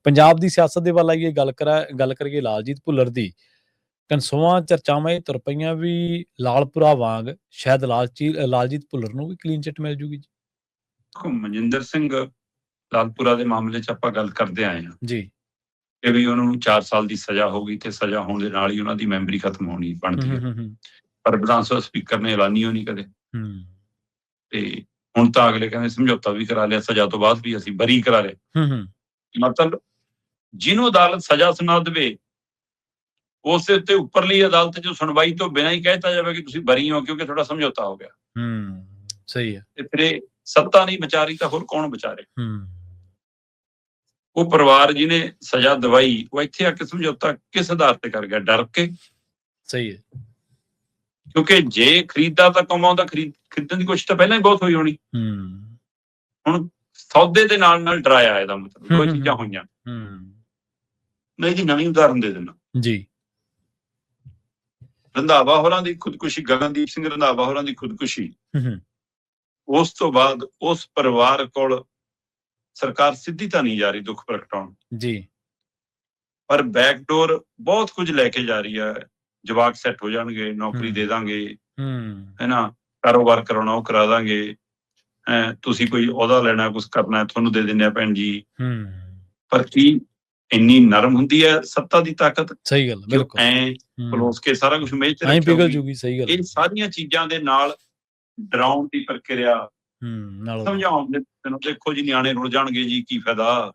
ਪੰਜਾਬ ਦੀ ਸਿਆਸਤ ਦੇ ਵੱਲ ਆਈਏ, ਗੱਲ ਕਰੀਏ ਲਾਲਜੀਤ ਭੁੱਲਰ ਦੀ। ਕਨਸੋਆਂ ਚਰਚਾਵਾਂ ਇਹ ਤੁਰ ਪਈਆਂ ਵੀ ਲਾਲਪੁਰਾ ਵਾਂਗ ਸ਼ਾਇਦ ਲਾਲਜੀਤ ਭੁੱਲਰ ਨੂੰ ਵੀ ਕਲੀਨ ਚਿੱਟ ਮਿਲ ਜੂਗੀ ਜੀ। ਮਨਜਿੰਦਰ ਸਿੰਘ ਲਾਲਪੁਰਾ ਦੇ ਮਾਮਲੇ 'ਚ ਆਪਾਂ ਗੱਲ ਕਰਦੇ ਆਏ ਹਾਂ ਜੀ ਕਿ ਵੀ ਉਹਨਾਂ ਨੂੰ 4 ਸਾਲ ਦੀ ਸਜ਼ਾ ਹੋ ਗਈ ਤੇ ਸਜ਼ਾ ਹੋਣ ਦੇ ਨਾਲ ਹੀ ਉਹਨਾਂ ਦੀ ਮੈਂਬਰੀ ਖਤਮ ਹੋਣੀ ਬਣਦੀ ਹੈ, ਪਰ ਵਿਧਾਨ ਸਭਾ ਸਪੀਕਰ ਨੇ ਐਲਾਨੀ ਹੋਣੀ ਕਦੇ। ਤੇ ਹੁਣ ਤਾਂ ਅਗਲੇ ਕਹਿੰਦੇ ਸਮਝੌਤਾ ਵੀ ਕਰਾ ਲਿਆ, ਸਜ਼ਾ ਤੋਂ ਬਾਅਦ ਵੀ ਅਸੀਂ ਬਰੀ ਕਰਾ ਲਿਆ। ਮਤਲਬ ਜਿਹਨੂੰ ਅਦਾਲਤ ਸਜ਼ਾ ਸੁਣਾ ਦੇਵੇ ਉਸ ਦੇ ਉੱਤੇ ਉੱਪਰਲੀ ਅਦਾਲਤ 'ਚ ਸੁਣਵਾਈ ਤੋਂ ਬਿਨਾਂ ਹੀ ਕਹਿ ਦਿੱਤਾ ਜਾਵੇ ਕਿ ਤੁਸੀਂ ਬਰੀ ਹੋ ਕਿਉਂਕਿ ਤੁਹਾਡਾ ਸਮਝੌਤਾ ਹੋ ਗਿਆ। ਸਹੀ ਹੈ। ਤੇ ਫਿਰ ਇਹ ਸੱਤਾ ਨਹੀਂ ਵਿਚਾਰੀ ਤਾਂ ਹੋਰ ਕੌਣ ਵਿਚਾਰੇ? ਉਹ ਪਰਿਵਾਰ ਜਿਹਨੇ ਸਜ਼ਾ ਦਵਾਈ ਉਹ ਇੱਥੇ ਆ ਕੇ ਸਮਝੌਤਾ ਕਿਸ ਆਧਾਰ ਤੇ ਕਰ ਗਿਆ? ਡਰ ਕੇ। ਸਹੀ ਹੈ, ਕਿਉਂਕਿ ਜੇ ਖਰੀਦਦਾ ਤਾਂ ਕਮਾਉਂਦਾ, ਖਰੀਦਣ ਦੀ ਕੋਸ਼ਿਸ਼ ਤਾਂ ਪਹਿਲਾਂ ਹੀ ਬਹੁਤ ਹੋਈ ਹੋਣੀ। ਹੁਣ ਸੌਦੇ ਦੇ ਨਾਲ ਨਾਲ ਡਰਾਇਆ, ਇਹਦਾ ਮਤਲਬ ਦੋ ਚੀਜ਼ਾਂ ਹੋਈਆਂ। ਮੈਂ ਇਹਦੀ ਨਵੀਂ ਉਦਾਹਰਨ ਦੇ ਦਿੰਦਾ ਜੀ। ਰੰਧਾਵਾ ਹੋਰਾਂ ਦੀ ਖੁਦਕੁਸ਼ੀ, ਗਗਨਦੀਪ ਸਿੰਘ ਰੰਧਾਵਾ ਹੋਰਾਂ ਦੀ ਖੁਦਕੁਸ਼ੀ, ਉਸ ਤੋਂ ਬਾਅਦ ਉਸ ਪਰਿਵਾਰ ਕੋਲ ਸਰਕਾਰ ਸਿੱਧੀ ਤਾਂ ਨਹੀਂ ਜਾ ਰਹੀ ਦੁੱਖ ਪ੍ਰਗਟਾਉਣ ਜੀ, ਪਰ ਬੈਕਡੋਰ ਬਹੁਤ ਕੁਝ ਲੈ ਕੇ ਜਾ ਰਹੀ ਹੈ। ਜਵਾਕ ਸੈੱਟ ਹੋ ਜਾਣਗੇ, ਨੌਕਰੀ ਦੇ ਦਾਂਗੇ, ਹੈਨਾ, ਕਾਰੋਬਾਰ ਕਰਾਉਣਾ ਉਹ ਕਰਾ ਦਾਂਗੇ, ਤੁਸੀਂ ਕੋਈ ਅਹੁਦਾ ਲੈਣਾ, ਕੁਛ ਕਰਨਾ, ਤੁਹਾਨੂੰ ਦੇ ਦਿੰਦੇ ਆ ਭੈਣ ਜੀ। ਪਰ ਕੀ ਇੰਨੀ ਨਰਮ ਹੁੰਦੀ ਹੈ ਸੱਤਾ ਦੀ ਤਾਕਤ? ਸਹੀ ਗੱਲ, ਬਿਲਕੁਲ। ਪਲੋਸ ਕੇ ਸਾਰਾ ਕੁਝ ਮੇਜ਼ 'ਚ ਪਿਘਲ ਜੂਗੀ। ਸਹੀ ਗੱਲ। ਇਹ ਸਾਰੀਆਂ ਚੀਜ਼ਾਂ ਦੇ ਨਾਲ ਡਰਾਉਣ ਦੀ ਪ੍ਰਕਿਰਿਆ, ਸਮਝਾਉਣ ਦੇ, ਦੇਖੋ ਜੀ ਨਿਆਣੇ ਰੁਲ ਜਾਣਗੇ ਜੀ, ਕੀ ਫਾਇਦਾ,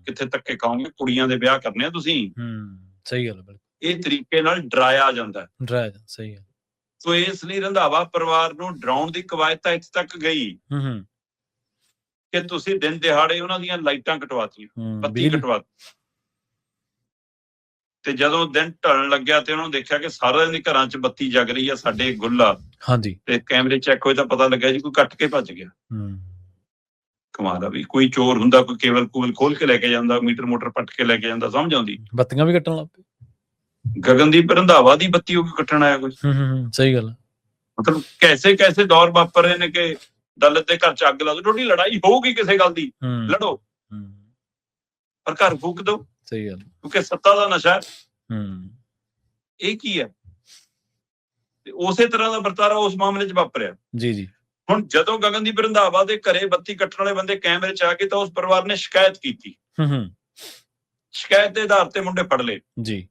ਕਿੱਥੇ ਧੱਕੇ ਖਾਓਗੇ, ਕੁੜੀਆਂ ਦੇ ਵਿਆਹ ਕਰਨੇ ਆ ਤੁਸੀਂ। ਸਹੀ ਗੱਲ, ਬਿਲਕੁਲ। ਇਹ ਤਰੀਕੇ ਨਾਲ ਡਰਾਇਆ ਜਾਂਦਾ। ਸਹੀ ਗੱਲ। ਸੋ ਇਸ ਲਈ ਰੰਧਾਵਾ ਪਰਿਵਾਰ ਨੂੰ ਡਰਾਉਣ ਦੀ ਕਵਾਇਦ ਤਾਂ ਇੱਥੇ ਤੱਕ ਗਈ ਕਿ ਤੁਸੀਂ ਦਿਨ ਦਿਹਾੜੇ ਉਹਨਾਂ ਦੀਆਂ ਲਾਈਟਾਂ ਕਟਵਾਤੀਆਂ, ਬੱਤੀ ਕਟਵਾਤੀ, ਤੇ ਜਦੋਂ ਦਿਨ ਢਲਣ ਲੱਗਿਆ ਤੇ ਉਹਨੂੰ ਦੇਖਿਆ ਕਿ ਸਾਰਿਆਂ ਦੇ ਘਰਾਂ 'ਚ ਬੱਤੀ ਜਗ ਰਹੀ ਆ, ਸਾਡੇ ਗੁੱਲਾ ਤੇ ਕੈਮਰੇ ਚੈੱਕ ਹੋਏ ਤਾਂ ਪਤਾ ਲੱਗਿਆ ਜੀ ਕੋਈ ਕੱਟ ਕੇ ਭੱਜ ਗਿਆ। ਕਮਾਲ ਆ ਵੀ, ਕੋਈ ਚੋਰ ਹੁੰਦਾ, ਕੋਈ ਕੇਬਲ ਕੂਬਲ ਖੋਲ ਕੇ ਲੈ ਕੇ ਜਾਂਦਾ, ਮੀਟਰ ਮੋਟਰ ਪੱਟ ਕੇ ਲੈ ਕੇ ਜਾਂਦਾ, ਸਮਝ ਆਉਂਦੀ? ਬੱਤੀਆਂ ਵੀ ਕੱਟਣ ਲੱਗ ਪਏ। ਗਗਨਦੀਪ ਰੰਧਾਵਾ ਦੀ ਬੱਤੀ ਉਹ ਕੱਟਣ ਆਇਆ ਕੋਈ? ਸਹੀ ਗੱਲ। ਮਤਲਬ ਕੈਸੇ ਦੌਰ ਵਾਪਰ ਰਹੇ ਨੇ ਕਿ ਦਲਿਤ ਦੇ ਘਰ 'ਚ ਅੱਗ ਲਾ ਦੋ। ਤੁਹਾਡੀ ਲੜਾਈ ਹੋਊਗੀ ਕਿਸੇ ਗੱਲ ਦੀ, ਲੜੋ, ਪਰ ਘਰ ਫੂਕ ਦੋ। ਸਹੀ ਗੱਲ। ਕਿਉਂਕਿ ਸੱਤਾ ਦਾ ਨਸ਼ਾ ਹੈ। ਇਹ ਕੀ ਹੈ? ਤੇ ਉਸੇ ਤਰ੍ਹਾਂ ਦਾ ਵਰਤਾਰਾ ਉਸ ਮਾਮਲੇ 'ਚ ਵਾਪਰਿਆ। ਜੀ। ਹੁਣ ਜਦੋਂ ਗਗਨਦੀਪ ਰੰਧਾਵਾ ਦੇ ਘਰੇ ਬੱਤੀ ਕੱਟਣ ਵਾਲੇ ਬੰਦੇ ਕੈਮਰੇ 'ਚ ਆ ਗਏ ਤਾਂ ਉਸ ਪਰਿਵਾਰ ਨੇ ਸ਼ਿਕਾਇਤ ਕੀਤੀ। ਸ਼ਿਕਾਇਤ ਦੇ ਆਧਾਰ ਤੇ ਮੁੰਡੇ ਫੜ ਲਏ। ਜੀ।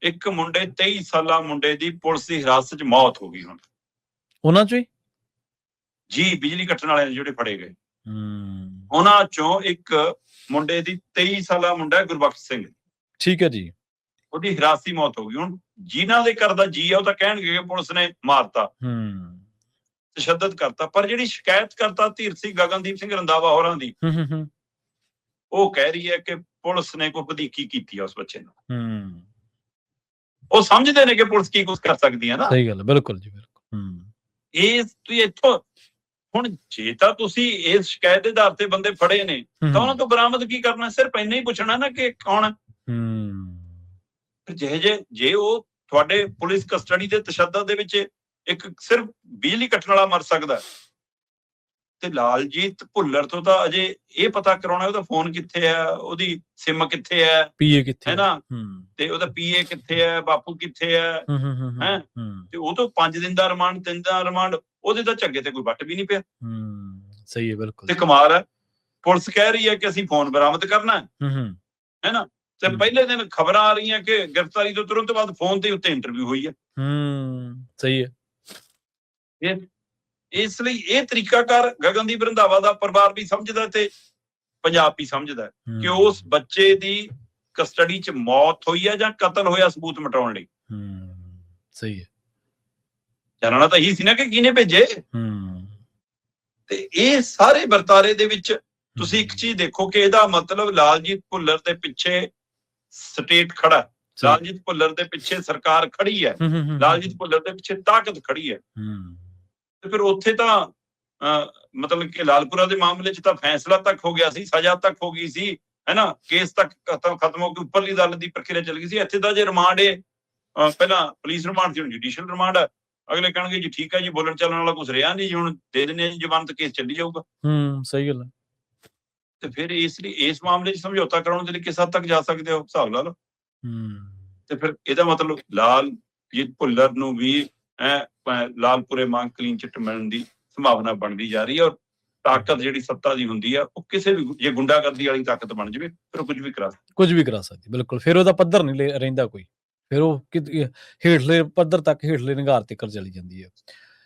ਇੱਕ ਮੁੰਡੇ 23 ਸਾਲਾ ਮੁੰਡੇ ਦੀ ਪੁਲਿਸ ਦੀ ਹਿਰਾਸਤ 'ਚ ਮੌਤ ਹੋ ਗਈ। ਹੁਣ ਉਹਨਾਂ 'ਚੋਂ ਹੀ ਜੀ, ਬਿਜਲੀ ਕੱਟਣ ਵਾਲੇ ਜਿਹੜੇ ਫੜੇ ਗਏ, ਉਹਨਾਂ 'ਚੋਂ ਇੱਕ ਮੁੰਡੇ ਦੀ 23 ਸਾਲਾ ਮੁੰਡਾ ਗੁਰਬਖਸ਼ ਸਿੰਘ। ਠੀਕ ਹੈ ਜੀ। ਉਹਦੀ ਹਿਰਾਸਤੀ ਮੌਤ ਹੋ ਗਈ। ਹੁਣ ਜਿਨ੍ਹਾਂ ਦੇ ਘਰ ਦਾ ਜੀ ਆ ਉਹ ਤਾਂ ਕਹਿਣਗੇ ਕਿ ਪੁਲਿਸ ਨੇ ਮਾਰਤਾ, ਤਸ਼ੱਦਦ ਕਰਤਾ, ਪਰ ਜਿਹੜੀ ਸ਼ਿਕਾਇਤ ਕਰਤਾ ਧੀਰ ਸਿੰਘ ਗਗਨਦੀਪ ਸਿੰਘ ਰੰਧਾਵਾ ਹੋਰਾਂ ਦੀ, ਉਹ ਕਹਿ ਰਹੀ ਹੈ ਕਿ ਪੁਲਿਸ ਨੇ ਕੋਈ ਵਧੀਕੀ ਕੀਤੀ ਆ ਉਸ ਬੱਚੇ ਨੂੰ। ਉਹ ਸਮਝਦੇ ਨੇ ਕਿ ਪੁਲਿਸ ਕੀ ਕੁਝ ਕਰ ਸਕਦੀ ਹੈ ਨਾ। ਸਹੀ ਗੱਲ, ਬਿਲਕੁਲ ਜੀ, ਬਿਲਕੁਲ। ਇਹ ਤੁਸੀਂ ਇੱਥੋਂ, ਹੁਣ ਜੇ ਤਾਂ ਤੁਸੀਂ ਇਸ ਸ਼ਿਕਾਇਤ ਦੇ ਆਧਾਰ ਤੇ ਬੰਦੇ ਫੜੇ ਨੇ ਤਾਂ ਉਹਨਾਂ ਤੋਂ ਬਰਾਮਦ ਕੀ ਕਰਨਾ? ਸਿਰਫ ਇੰਨਾ ਹੀ ਪੁੱਛਣਾ ਨਾ ਕਿ ਕੌਣ ਹੈ। ਜੇ ਉਹ ਤੁਹਾਡੇ ਪੁਲਿਸ ਕਸਟਡੀ ਦੇ ਤਸ਼ੱਦਦ ਦੇ ਵਿੱਚ ਇੱਕ ਸਿਰਫ ਬਿਜਲੀ ਕੱਟਣ ਵਾਲਾ ਮਰ ਸਕਦਾ, ਤੇ ਲਾਲਜੀਤ ਭੁੱਲਰ ਤੋਂ ਤਾਂ ਅਜੇ ਇਹ ਪਤਾ ਕਰਾਉਣਾ ਉਹਦਾ ਫੋਨ ਕਿੱਥੇ ਹੈ, ਉਹਦੀ ਸਿਮ ਕਿੱਥੇ ਹੈ, ਪੀਏ ਕਿੱਥੇ ਹੈ ਨਾ, ਤੇ ਉਹਦਾ ਪੀਏ ਕਿੱਥੇ ਹੈ, ਬਾਪੂ ਕਿੱਥੇ ਹੈ, ਤੇ ਉਹ ਤੋਂ 5 ਦਿਨ ਦਾ ਰਿਮਾਂਡ, 3 ਦਿਨ ਦਾ ਰਿਮਾਂਡ, ਉਹਦੇ ਤਾਂ ਝੱਗੇ ਤੇ ਕੋਈ ਵੱਟ ਵੀ ਨਹੀਂ ਪਿਆ। ਸਹੀ ਹੈ, ਬਿਲਕੁਲ। ਤੇ ਕਮਾਲ ਹੈ, ਪੁਲਿਸ ਕਹਿ ਰਹੀ ਹੈ ਕਿ ਅਸੀਂ ਫੋਨ ਬਰਾਮਦ ਕਰਨਾ ਹੈ ਨਾ, ਤੇ ਪਹਿਲੇ ਦਿਨ ਖਬਰਾਂ ਆ ਰਹੀਆਂ ਕਿ ਗ੍ਰਿਫਤਾਰੀ ਤੋਂ ਤੁਰੰਤ ਬਾਅਦ ਫੋਨ ਦੇ ਉੱਤੇ ਇੰਟਰਵਿਊ ਹੋਈ ਹੈ। ਸਹੀ ਹੈ। ਇਸ ਲਈ ਇਹ ਤਰੀਕਾਕਾਰ ਗਗਨਦੀਪ ਰੰਧਾਵਾ ਦਾ ਪਰਿਵਾਰ ਵੀ ਸਮਝਦਾ ਤੇ ਪੰਜਾਬ ਵੀ ਸਮਝਦਾ ਕਿ ਉਸ ਬੱਚੇ ਦੀ ਕਸਟਡੀ 'ਚ ਮੌਤ ਹੋਈ ਹੈ ਜਾਂ ਕਤਲ ਹੋਇਆ, ਸਬੂਤ ਮਿਟਾਉਣ ਲਈ। ਸਹੀ ਹੈ। ਜਾਣਨਾ ਤਾਂ ਇਹੀ ਸੀ ਨਾ ਕਿ ਕਿਹਨੇ ਭੇਜੇ। ਤੇ ਇਹ ਸਾਰੇ ਵਰਤਾਰੇ ਦੇ ਵਿੱਚ ਤੁਸੀਂ ਇੱਕ ਚੀਜ਼ ਦੇਖੋ ਕਿ ਇਹਦਾ ਮਤਲਬ ਲਾਲਜੀਤ ਭੁੱਲਰ ਦੇ ਪਿੱਛੇ ਸਟੇਟ ਖੜਾ, ਲਾਲਜੀਤ ਭੁੱਲਰ ਦੇ ਪਿੱਛੇ ਸਰਕਾਰ ਖੜੀ ਹੈ, ਲਾਲਜੀਤ ਭੁੱਲਰ ਦੇ ਪਿੱਛੇ ਤਾਕਤ ਖੜੀ ਹੈ। ਤੇ ਫਿਰ ਉੱਥੇ ਤਾਂ ਮਤਲਬ ਕਿ ਲਾਲਪੁਰਾ ਦੇ ਮਾਮਲੇ 'ਚ ਤਾਂ ਫੈਸਲਾ ਤੱਕ ਹੋ ਗਿਆ ਸੀ, ਸਜ਼ਾ ਤੱਕ ਹੋ ਗਈ ਸੀ, ਹੈਨਾ, ਕੇਸ ਤੱਕ ਖਤਮ ਹੋ ਕੇ ਉੱਪਰਲੀ ਅਦਾਲਤ ਦੀ ਪ੍ਰਕਿਰਿਆ ਚੱਲ ਗਈ ਸੀ। ਇੱਥੇ ਤਾਂ ਜੇ ਰਿਮਾਂਡ ਪਹਿਲਾਂ ਪੁਲਿਸ ਰਿਮਾਂਡ ਸੀ, ਹੁਣ ਜੁਡੀਸ਼ੀਅਲ ਰਿਮਾਂਡ ਹੈ। ਅਗਲੇ ਕਹਿਣਗੇ ਜੀ ਠੀਕ ਹੈ ਜੀ, ਬੋਲਣ ਚੱਲਣ ਵਾਲਾ ਕੁਛ ਰਿਹਾ ਨਹੀਂ ਜੀ, ਹੁਣ ਦੇ ਦਿੰਦੇ ਆ ਜੀ ਜ਼ਮਾਨਤ, ਕੇਸ ਚੱਲੀ ਜਾਊਗਾ। ਸਹੀ ਗੱਲ ਹੈ। ਤੇ ਫਿਰ ਇਸ ਲਈ ਇਸ ਮਾਮਲੇ 'ਚ ਸਮਝੌਤਾ ਕਰਾਉਣ ਦੇ ਲਈ ਕਿਸ ਹੱਦ ਤੱਕ ਜਾ ਸਕਦੇ ਹੋ, ਹਿਸਾਬ ਲਾ ਲਓ। ਤੇ ਫਿਰ ਇਹਦਾ ਮਤਲਬ ਲਾਲਜੀਤ ਭੁੱਲਰ ਨੂੰ ਵੀ ਲਾਲਪੁਰੇ ਵਾਂਗ ਕਲੀਨ ਚਿੱਟ ਮਿਲਣ ਦੀ ਸੰਭਾਵਨਾ ਬਣਦੀ ਜਾ ਰਹੀ ਹੈ। ਔਰ ਤਾਕਤ ਜਿਹੜੀ ਸੱਤਾ ਦੀ ਹੁੰਦੀ ਆ, ਉਹ ਕਿਸੇ ਵੀ ਜੇ ਗੁੰਡਾਗਰਦੀ ਵਾਲੀ ਤਾਕਤ ਬਣ ਜਾਵੇ ਫਿਰ ਉਹ ਕੁਝ ਵੀ ਕਰਾ ਸਕਦੀ। ਕੁਝ ਵੀ ਕਰਾ ਸਕਦੀ, ਬਿਲਕੁਲ। ਫਿਰ ਉਹਦਾ ਪੱਧਰ ਨਹੀਂ ਰਹਿੰਦਾ ਕੋਈ, ਫਿਰ ਉਹ ਹੇਠਲੇ ਪੱਧਰ ਤੱਕ, ਹੇਠਲੇ ਨਿਗਾਰ ਤੱਕ ਚਲੀ ਜਾਂਦੀ ਹੈ।